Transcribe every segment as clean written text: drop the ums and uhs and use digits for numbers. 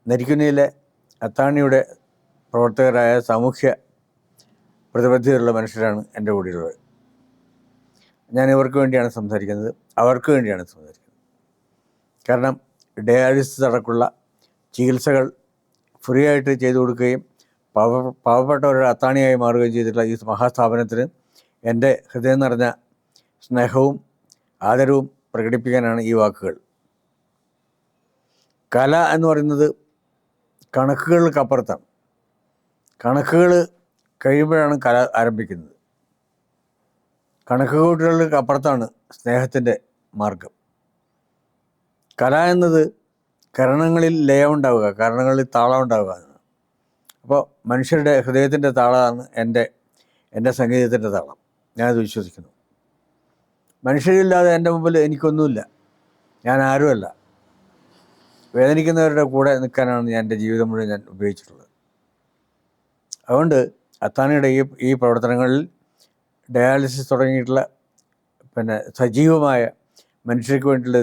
നരിക്കുനിയിലെ അത്താണിയുടെ പ്രവർത്തകരായ സാമൂഹ്യ പ്രതിബദ്ധതയുള്ള മനുഷ്യരാണ് എൻ്റെ കൂടെയുള്ളത്. ഞാൻ ഇവർക്ക് വേണ്ടിയാണ് സംസാരിക്കുന്നത്, അവർക്ക് വേണ്ടിയാണ് സംസാരിക്കുന്നത്. കാരണം ഡയാലിസിസ് അടക്കമുള്ള ചികിത്സകൾ ഫ്രീ ആയിട്ട് ചെയ്തു കൊടുക്കുകയും പാവപ്പെട്ടവരുടെ അത്താണിയായി മാറുകയും ചെയ്തിട്ടുള്ള ഈ മഹാസ്ഥാപനത്തിന് എൻ്റെ ഹൃദയം നിറഞ്ഞ സ്നേഹവും ആദരവും പ്രകടിപ്പിക്കാനാണ് ഈ വാക്കുകൾ. കല എന്ന് പറയുന്നത് കണക്കുകൾക്കപ്പുറത്താണ്. കണക്കുകൾ കഴിയുമ്പോഴാണ് കല ആരംഭിക്കുന്നത്. കണക്കുകൂട്ടലുകൾക്ക് അപ്പുറത്താണ് സ്നേഹത്തിൻ്റെ മാർഗം. കല എന്നത് കരണങ്ങളിൽ ലയമുണ്ടാവുക, കരണങ്ങളിൽ താളം ഉണ്ടാവുക എന്നാണ്. അപ്പോൾ മനുഷ്യരുടെ ഹൃദയത്തിൻ്റെ താളമാണ് എൻ്റെ സംഗീതത്തിൻ്റെ താളം. ഞാനത് വിശ്വസിക്കുന്നു. മനുഷ്യരില്ലാതെ എൻ്റെ മുമ്പിൽ എനിക്കൊന്നുമില്ല, ഞാൻ ആരുമല്ല. വേദനിക്കുന്നവരുടെ കൂടെ നിൽക്കാനാണ് ഞാൻ എൻ്റെ ജീവിതം മുഴുവൻ ഞാൻ ഉപയോഗിച്ചിട്ടുള്ളത്. അതുകൊണ്ട് അത്താണിയുടെ ഈ പ്രവർത്തനങ്ങളിൽ ഡയാലിസിസ് തുടങ്ങിയിട്ടുള്ള സജീവമായ മനുഷ്യർക്ക് വേണ്ടിയുള്ള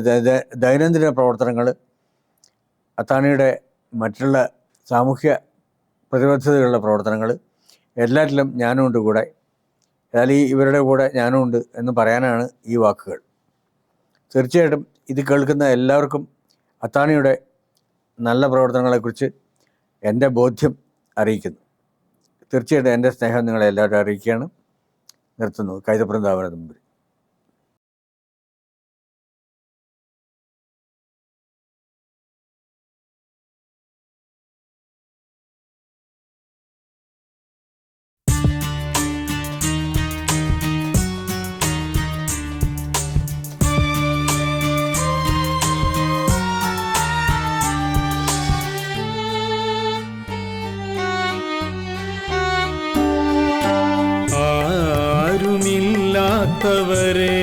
ദൈനംദിന പ്രവർത്തനങ്ങൾ, അത്താണിയുടെ മറ്റുള്ള സാമൂഹ്യ പ്രതിബദ്ധതകളുടെ പ്രവർത്തനങ്ങൾ എല്ലാറ്റിലും ഞാനും ഉണ്ട് കൂടെ. ഏതായാലും ഇവരുടെ കൂടെ ഞാനും ഉണ്ട് എന്ന് പറയാനാണ് ഈ വാക്കുകൾ. തീർച്ചയായിട്ടും ഇത് കേൾക്കുന്ന എല്ലാവർക്കും അത്താണിയുടെ നല്ല പ്രവർത്തനങ്ങളെക്കുറിച്ച് എൻ്റെ ബോധ്യം അറിയിക്കുന്നു. തീർച്ചയായിട്ടും എൻ്റെ സ്നേഹം നിങ്ങളെ എല്ലാവരും അറിയിക്കുകയാണ്. നിർത്തുന്നു. കൈതപ്രന്താപന മുമ്പിൽ. ത്തവരെ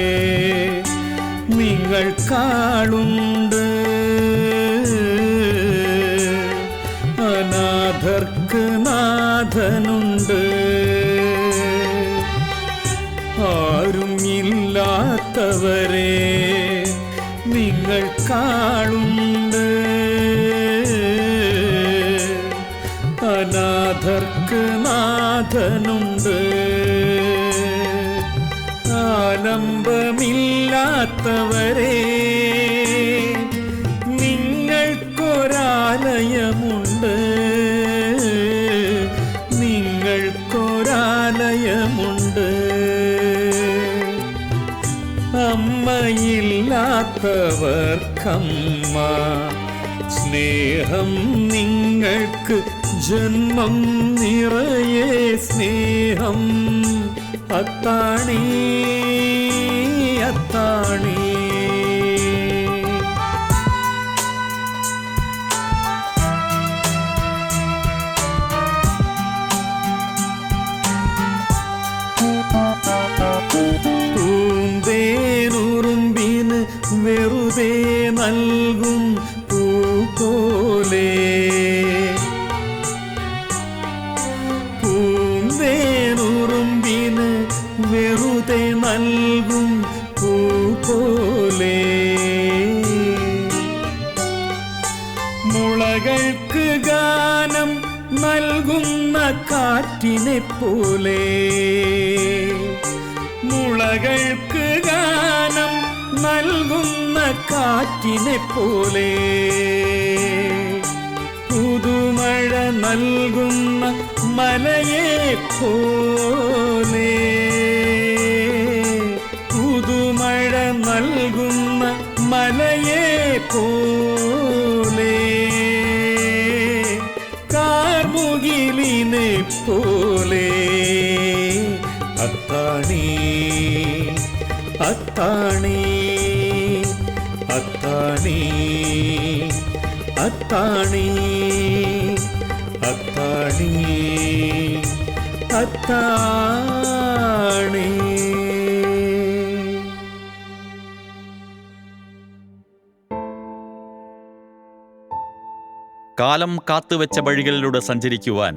നിങ്ങൾക്കാളുണ്ട്, അനാഥർക്ക് നാഥനുണ്ട്. ആരും ഇല്ലാത്തവരെ നിങ്ങൾക്കാളുണ്ട്, അനാഥർക്ക് നാഥനുണ്ട്. ആലംബമില്ലാത്തവരെ നിങ്ങൾക്കൊരാലയമുണ്ട്, നിങ്ങൾക്കൊരാലയമുണ്ട്. അമ്മയില്ലാത്തവർക്കമ്മ സ്നേഹം നിങ്ങൾക്ക് ജന്മം നിറയെ സ്നേഹം. അത്താണി അത്താണി. പൂന്തേനുറുമ്പിന് വെറുതെ നൽകും പൂ പോലെ, പൂന്തേനുറുമ്പിന് വെറുതെ നൽകും പൂ പോലെ, മുളകൾക്ക് ഗാനം നൽകുന്ന കാറ്റിനെ പോലെ, മുളകൾക്ക് ഗാനം നൽകുന്ന കാറ്റിനെ പോലെ, പുതുമഴ നൽകുന്ന മലയെ പോലെ, പുതുമഴ നൽകുന്ന മലയെ പോലെ, കാർമുകിലിനെ പോലെ. അത്താണി അത്താണി അത്താണി അത്താണി അത്താണി അത്താണി. കാലം കാത്തുവെച്ച വഴികളിലൂടെ സഞ്ചരിക്കുവാൻ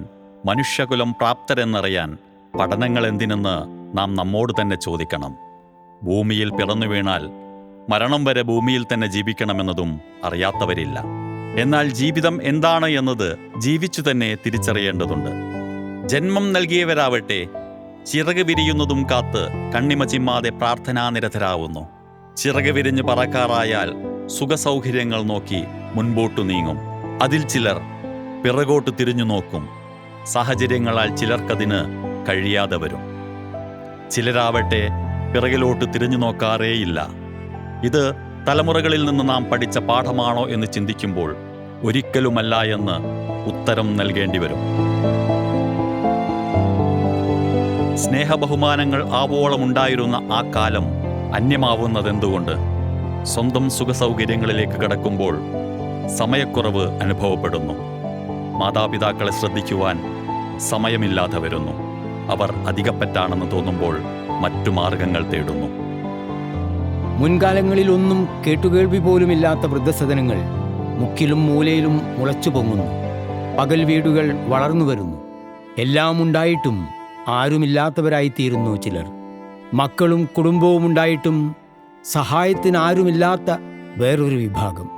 മനുഷ്യകുലം പ്രാപ്തരെന്നറിയാൻ പഠനങ്ങൾ എന്തിനെന്ന് നാം നമ്മോട് തന്നെ ചോദിക്കണം. ഭൂമിയിൽ പിറന്നു വീണാൽ മരണം വരെ ഭൂമിയിൽ തന്നെ ജീവിക്കണമെന്നതും അറിയാത്തവരില്ല. എന്നാൽ ജീവിതം എന്താണ് എന്നത് ജീവിച്ചു തന്നെ തിരിച്ചറിയേണ്ടതുണ്ട്. ജന്മം നൽകിയവരാവട്ടെ ചിറക് വിരിയുന്നതും കാത്ത് കണ്ണിമ ചിമ്മാതെ പ്രാർത്ഥനാനിരതരാവുന്നു. ചിറക് വിരിഞ്ഞ് പറക്കാറായാൽ സുഖസൗകര്യങ്ങൾ നോക്കി മുൻപോട്ടു നീങ്ങും. അതിൽ ചിലർ പിറകോട്ട് തിരിഞ്ഞു നോക്കും. സാഹചര്യങ്ങളാൽ ചിലർക്കതിന് കഴിയാതെ വരും. ചിലരാവട്ടെ പിറകിലോട്ട് തിരിഞ്ഞു നോക്കാറേയില്ല. ഇത് തലമുറകളിൽ നിന്ന് നാം പഠിച്ച പാഠമാണോ എന്ന് ചിന്തിക്കുമ്പോൾ ഒരിക്കലുമല്ല എന്ന് ഉത്തരം നൽകേണ്ടി വരും. സ്നേഹബഹുമാനങ്ങൾ ആവോളമുണ്ടായിരുന്ന ആ കാലം അന്യമാവുന്നതെന്തുകൊണ്ട്? സ്വന്തം സുഖസൗകര്യങ്ങളിലേക്ക് കടക്കുമ്പോൾ സമയക്കുറവ് അനുഭവപ്പെടുന്നു. മാതാപിതാക്കളെ ശ്രദ്ധിക്കുവാൻ സമയമില്ലാതെ വരുന്നു. അവർ അധികപ്പറ്റാണെന്ന് തോന്നുമ്പോൾ മറ്റു മാർഗങ്ങൾ തേടുന്നു. മുൻകാലങ്ങളിലൊന്നും കേട്ടുകേൾവി പോലുമില്ലാത്ത വൃദ്ധസദനങ്ങൾ മുക്കിലും മൂലയിലും മുളച്ചു പൊങ്ങുന്നു. പകൽ വീടുകൾ വളർന്നു വരുന്നു. എല്ലാം ഉണ്ടായിട്ടും ആരുമില്ലാത്തവരായിത്തീരുന്നു ചിലർ. മക്കളും കുടുംബവും ഉണ്ടായിട്ടും സഹായത്തിനാരുമില്ലാത്ത വേറൊരു വിഭാഗം.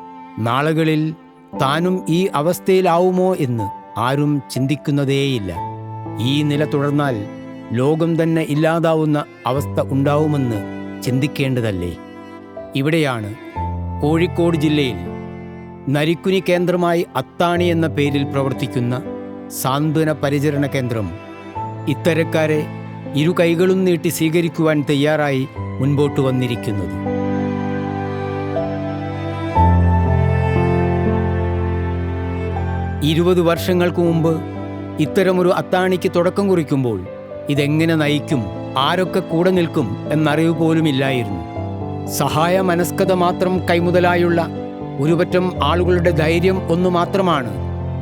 നാളുകളിൽ താനും ഈ അവസ്ഥയിലാവുമോ എന്ന് ആരും ചിന്തിക്കുന്നതേയില്ല. ഈ നില തുടർന്നാൽ ലോകം തന്നെ ഇല്ലാതാവുന്ന അവസ്ഥ ഉണ്ടാവുമെന്ന് ചിന്തിക്കേണ്ടതല്ലേ? ഇവിടെയാണ് കോഴിക്കോട് ജില്ലയിൽ നരിക്കുനി കേന്ദ്രമായി അത്താണി എന്ന പേരിൽ പ്രവർത്തിക്കുന്ന സാന്ത്വന പരിചരണ കേന്ദ്രം ഇത്തരക്കാരെ ഇരു കൈകളും നീട്ടി സ്വീകരിക്കുവാൻ തയ്യാറായി മുൻപോട്ട് വന്നിരിക്കുന്നത്. ഇരുപത് വർഷങ്ങൾക്ക് മുമ്പ് ഇത്തരമൊരു അത്താണിക്ക് തുടക്കം കുറിക്കുമ്പോൾ ഇതെങ്ങനെ നയിക്കും, ആരൊക്കെ കൂടെ നിൽക്കും എന്നറിവ് പോലുമില്ലായിരുന്നു. സഹായ മനസ്കത മാത്രം കൈമുതലായുള്ള ഒരുപറ്റം ആളുകളുടെ ധൈര്യം ഒന്നു മാത്രമാണ്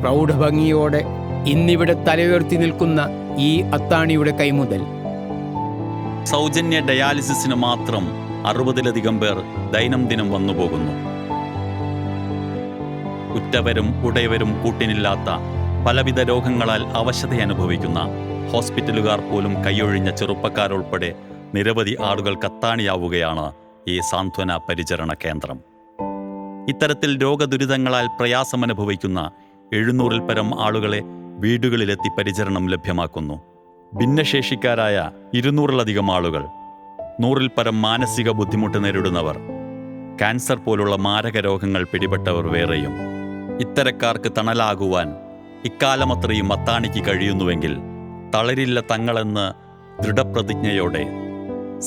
പ്രൗഢഭംഗിയോടെ ഇന്നിവിടെ തലയുയർത്തി നിൽക്കുന്ന ഈ അത്താണിയുടെ കൈമുതൽ. സൗജന്യ ഡയാലിസിസിന് മാത്രം 60-ലധികം പേർ ദൈനംദിനം വന്നുപോകുന്നു. ഉറ്റവരും ഉടയവരും കൂട്ടിനില്ലാത്ത പലവിധ രോഗങ്ങളാൽ അവശത അനുഭവിക്കുന്ന ഹോസ്പിറ്റലുകാർ പോലും കൈയൊഴിഞ്ഞ ചെറുപ്പക്കാരുൾപ്പെടെ നിരവധി ആളുകൾ കത്താണിയാവുകയാണ് ഈ സാന്ത്വന പരിചരണ കേന്ദ്രം. ഇത്തരത്തിൽ രോഗദുരിതങ്ങളാൽ പ്രയാസമനുഭവിക്കുന്ന 700-ൽ പരം ആളുകളെ വീടുകളിലെത്തി പരിചരണം ലഭ്യമാക്കുന്നു. ഭിന്നശേഷിക്കാരായ 200-ലധികം ആളുകൾ, 100-ൽ പരം മാനസിക ബുദ്ധിമുട്ട് നേരിടുന്നവർ, ക്യാൻസർ പോലുള്ള മാരക രോഗങ്ങൾ പിടിപെട്ടവർ വേറെയും. ഇത്തരക്കാർക്ക് തണലാകുവാൻ ഇക്കാലമത്രയും അത്താണിക്ക് കഴിയുന്നുവെങ്കിൽ തളരില്ല തങ്ങളെന്ന് ദൃഢപ്രതിജ്ഞയോടെ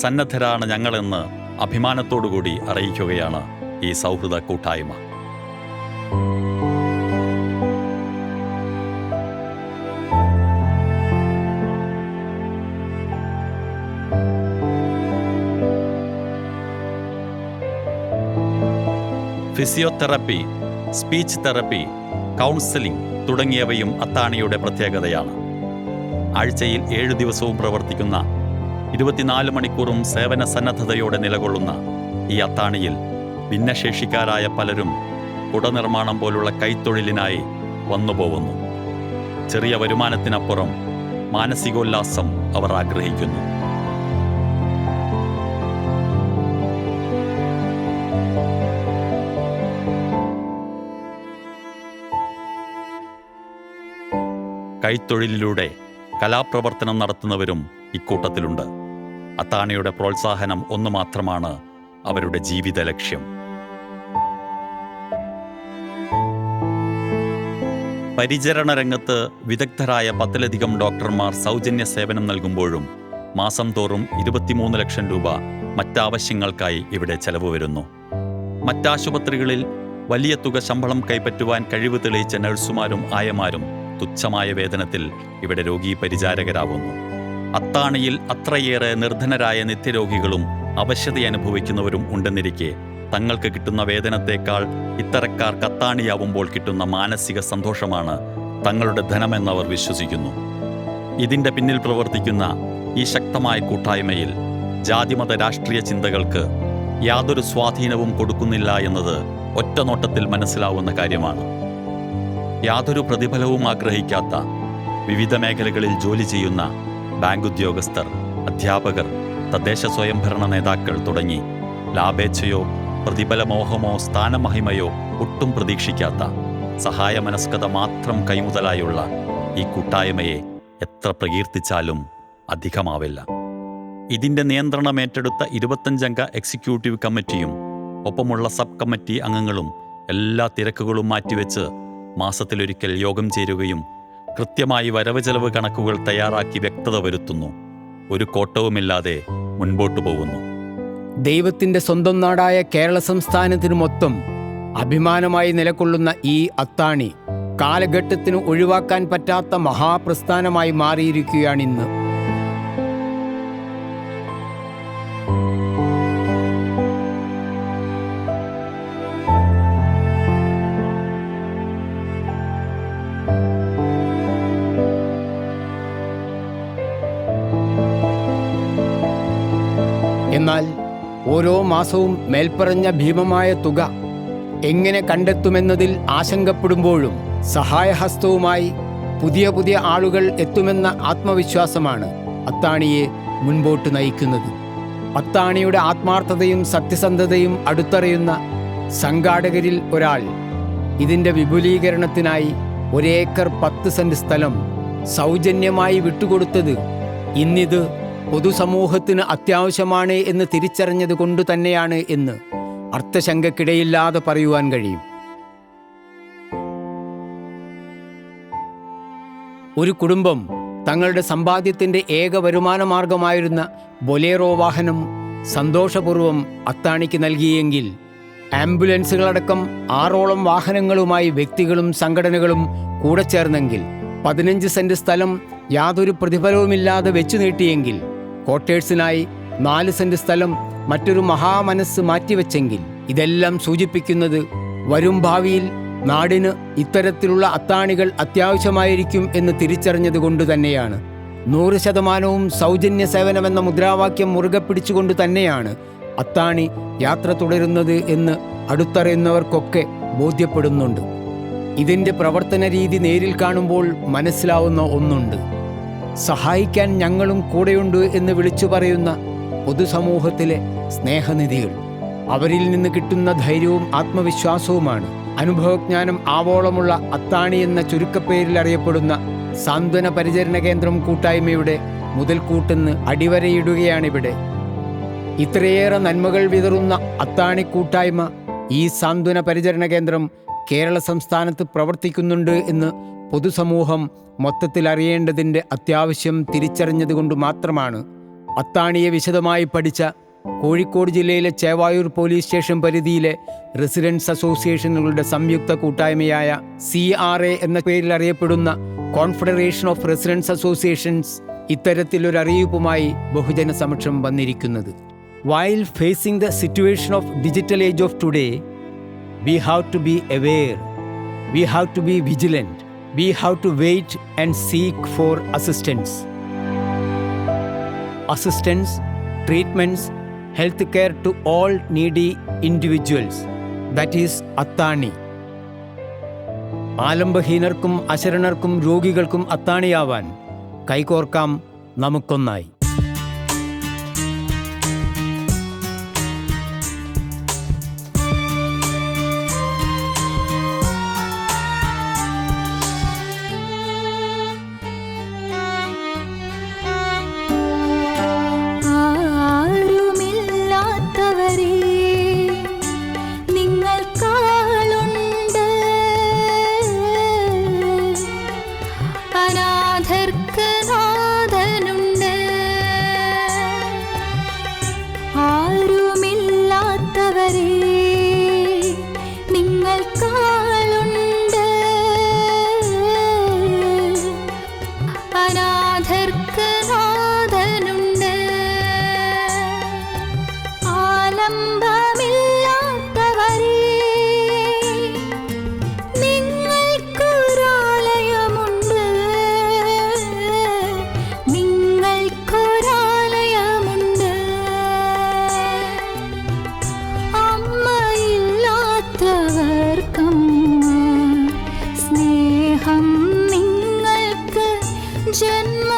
സന്നദ്ധരാണ് ഞങ്ങളെന്ന് അഭിമാനത്തോടുകൂടി അറിയിക്കുകയാണ് ഈ സൗഹൃദ കൂട്ടായ്മ. ഫിസിയോതെറപ്പി, സ്പീച്ച് തെറപ്പി, കൗൺസിലിംഗ് തുടങ്ങിയവയും അത്താണിയുടെ പ്രത്യേകതയാണ്. ആഴ്ചയിൽ 7 ദിവസവും പ്രവർത്തിക്കുന്ന 24 മണിക്കൂറും സേവന സന്നദ്ധതയോടെ നിലകൊള്ളുന്ന ഈ അത്താണിയിൽ ഭിന്നശേഷിക്കാരായ പലരും കുടനിർമ്മാണം പോലുള്ള കൈത്തൊഴിലിനായി വന്നുപോകുന്നു. ചെറിയ വരുമാനത്തിനപ്പുറം മാനസികോല്ലാസം അവർ ആഗ്രഹിക്കുന്നു. കൈത്തൊഴിലിലൂടെ കലാപ്രവർത്തനം നടത്തുന്നവരും ഇക്കൂട്ടത്തിലുണ്ട്. അത്താണിയുടെ പ്രോത്സാഹനം ഒന്നു മാത്രമാണ് അവരുടെ ജീവിത ലക്ഷ്യം. പരിചരണ രംഗത്ത് വിദഗ്ധരായ 10-ലധികം ഡോക്ടർമാർ സൗജന്യ സേവനം നൽകുമ്പോഴും മാസം തോറും 23 ലക്ഷം രൂപ മറ്റാവശ്യങ്ങൾക്കായി ഇവിടെ ചെലവ് വരുന്നു. മറ്റാശുപത്രികളിൽ വലിയ തുക ശമ്പളം കൈപ്പറ്റുവാൻ കഴിവ് തെളിയിച്ച നഴ്സുമാരും ആയമാരും തുച്ഛമായ വേതനത്തിൽ ഇവിടെ രോഗീ പരിചാരകരാകുന്നു. അത്താണിയിൽ അത്രയേറെ നിർധനരായ നിത്യരോഗികളും അവശത അനുഭവിക്കുന്നവരും ഉണ്ടെന്നിരിക്കെ തങ്ങൾക്ക് കിട്ടുന്ന വേതനത്തേക്കാൾ ഇത്തരക്കാർക്ക് അത്താണിയാവുമ്പോൾ കിട്ടുന്ന മാനസിക സന്തോഷമാണ് തങ്ങളുടെ ധനമെന്നവർ വിശ്വസിക്കുന്നു. ഇതിൻ്റെ പിന്നിൽ പ്രവർത്തിക്കുന്ന ഈ ശക്തമായ കൂട്ടായ്മയിൽ ജാതിമത രാഷ്ട്രീയ ചിന്തകൾക്ക് യാതൊരു സ്വാധീനവും കൊടുക്കുന്നില്ല എന്നത് ഒറ്റനോട്ടത്തിൽ മനസ്സിലാവുന്ന കാര്യമാണ്. യാതൊരു പ്രതിഫലവും ആഗ്രഹിക്കാത്ത വിവിധ മേഖലകളിൽ ജോലി ചെയ്യുന്ന ബാങ്ക് ഉദ്യോഗസ്ഥർ, അധ്യാപകർ, തദ്ദേശ സ്വയംഭരണ നേതാക്കൾ തുടങ്ങി ലാഭേച്ഛയോ പ്രതിഫലമോഹമോ സ്ഥാനമഹിമയോ ഒട്ടും പ്രതീക്ഷിക്കാത്ത സഹായമനസ്കത മാത്രം കൈമുതലായുള്ള ഈ കൂട്ടായ്മയെ എത്ര പ്രകീർത്തിച്ചാലും അധികമാവില്ല. ഇതിൻ്റെ നിയന്ത്രണം ഏറ്റെടുത്ത 25-അംഗ എക്സിക്യൂട്ടീവ് കമ്മിറ്റിയും ഒപ്പമുള്ള സബ് കമ്മിറ്റി അംഗങ്ങളും എല്ലാ തിരക്കുകളും മാറ്റിവെച്ച് മാസത്തിലൊരിക്കൽ യോഗം ചേരുകയും കൃത്യമായി വരവ് ചെലവ് കണക്കുകൾ തയ്യാറാക്കി വ്യക്തത വരുത്തുന്നു. ഒരു കോട്ടവുമില്ലാതെ മുൻപോട്ടു പോകുന്നു. ദൈവത്തിൻ്റെ സ്വന്തം നാടായ കേരള സംസ്ഥാനത്തിന് മൊത്തം അഭിമാനമായി നിലകൊള്ളുന്ന ഈ അത്താണി കാലഘട്ടത്തിന് ഒഴിവാക്കാൻ പറ്റാത്ത മഹാപ്രസ്ഥാനമായി മാറിയിരിക്കുകയാണിന്ന്. എന്നാൽ ഓരോ മാസവും മേൽപ്പറഞ്ഞ ഭീമമായ തുക എങ്ങനെ കണ്ടെത്തുമെന്നതിൽ ആശങ്കപ്പെടുമ്പോഴും സഹായഹസ്തവുമായി പുതിയ പുതിയ ആളുകൾ എത്തുമെന്ന ആത്മവിശ്വാസമാണ് അത്താണിയെ മുൻപോട്ട് നയിക്കുന്നത്. അത്താണിയുടെ ആത്മാർത്ഥതയും സത്യസന്ധതയും അടുത്തറിയുന്ന സംഘാടകരിൽ ഒരാൾ ഇതിൻ്റെ വിപുലീകരണത്തിനായി 1 ഏക്കർ 10 സെന്റ് സ്ഥലം സൗജന്യമായി വിട്ടുകൊടുത്തത് ഇന്നിത് പൊതുസമൂഹത്തിന് അത്യാവശ്യമാണ് എന്ന് തിരിച്ചറിഞ്ഞത് കൊണ്ട് തന്നെയാണ് എന്ന് അർത്ഥശങ്കക്കിടയില്ലാതെ പറയുവാൻ കഴിയും. ഒരു കുടുംബം തങ്ങളുടെ സമ്പാദ്യത്തിൻ്റെ ഏക വരുമാന മാർഗമായിരുന്ന ബൊലേറോ വാഹനം സന്തോഷപൂർവ്വം അത്താണിക്ക് നൽകിയെങ്കിൽ ആംബുലൻസുകളടക്കം 6ഓളം വാഹനങ്ങളുമായി വ്യക്തികളും സംഘടനകളും കൂടെ ചേർന്നെങ്കിൽ 15 സെന്റ് സ്ഥലം യാതൊരു പ്രതിഫലവുമില്ലാതെ വെച്ചു നീട്ടിയെങ്കിൽ ക്വാർട്ടേഴ്സിനായി 4 സെന്റ് സ്ഥലം മറ്റൊരു മഹാമനസ്സ് മാറ്റിവെച്ചെങ്കിൽ ഇതെല്ലാം സൂചിപ്പിക്കുന്നത് വരും ഭാവിയിൽ നാടിന് ഇത്തരത്തിലുള്ള അത്താണികൾ അത്യാവശ്യമായിരിക്കും എന്ന് തിരിച്ചറിഞ്ഞതുകൊണ്ട് തന്നെയാണ്. 100% സൗജന്യ സേവനമെന്ന മുദ്രാവാക്യം മുറുകെ പിടിച്ചുകൊണ്ട് തന്നെയാണ് അത്താണി യാത്ര തുടരുന്നത് എന്ന് അടുത്തറിയുന്നവർക്കൊക്കെ ബോധ്യപ്പെടുന്നുണ്ട്. ഇതിൻ്റെ പ്രവർത്തന രീതി നേരിൽ കാണുമ്പോൾ മനസ്സിലാവുന്ന ഒന്നുണ്ട്. സഹായിക്കാൻ ഞങ്ങളും കൂടെയുണ്ട് എന്ന് വിളിച്ചു പറയുന്ന പൊതുസമൂഹത്തിലെ സ്നേഹനിധികൾ. അവരിൽ നിന്ന് കിട്ടുന്ന ധൈര്യവും ആത്മവിശ്വാസവുമാണ് അനുഭവജ്ഞാനം ആവോളമുള്ള അത്താണി എന്ന ചുരുക്കപ്പേരിൽ അറിയപ്പെടുന്ന സാന്ത്വന പരിചരണ കേന്ദ്രം കൂട്ടായ്മയുടെ മുതൽക്കൂട്ടെന്ന് അടിവരയിടുകയാണിവിടെ. ഇത്രയേറെ നന്മകൾ വിതറുന്ന അത്താണി കൂട്ടായ്മ, ഈ സാന്ത്വന പരിചരണ കേന്ദ്രം കേരള സംസ്ഥാനത്ത് പ്രവർത്തിക്കുന്നുണ്ട് എന്ന് പൊതുസമൂഹം മൊത്തത്തിൽ അറിയേണ്ടതിൻ്റെ അത്യാവശ്യം തിരിച്ചറിഞ്ഞതുകൊണ്ട് മാത്രമാണ് അത്താണിയെ വിശദമായി പഠിച്ച കോഴിക്കോട് ജില്ലയിലെ ചേവായൂർ പോലീസ് സ്റ്റേഷൻ പരിധിയിലെ റെസിഡൻസ് അസോസിയേഷനുകളുടെ സംയുക്ത കൂട്ടായ്മയായ CRA എന്ന പേരിൽ അറിയപ്പെടുന്ന കോൺഫെഡറേഷൻ ഓഫ് റെസിഡൻസ് അസോസിയേഷൻസ് ഇത്തരത്തിലൊരറിയിപ്പുമായി ബഹുജന സമക്ഷം വന്നിരിക്കുന്നത്. While facing the situation of digital age of today, we have to be aware, we have to be vigilant, we have to wait and seek for assistance. Assistance, treatments, health care to all needy individuals. That is അത്താണി. ആലംബഹീനർക്കും അശരണർക്കും രോഗികൾക്കും അത്താണിയാവാൻ കൈകോർക്കാം നമുക്കൊന്നായി. ജന്മ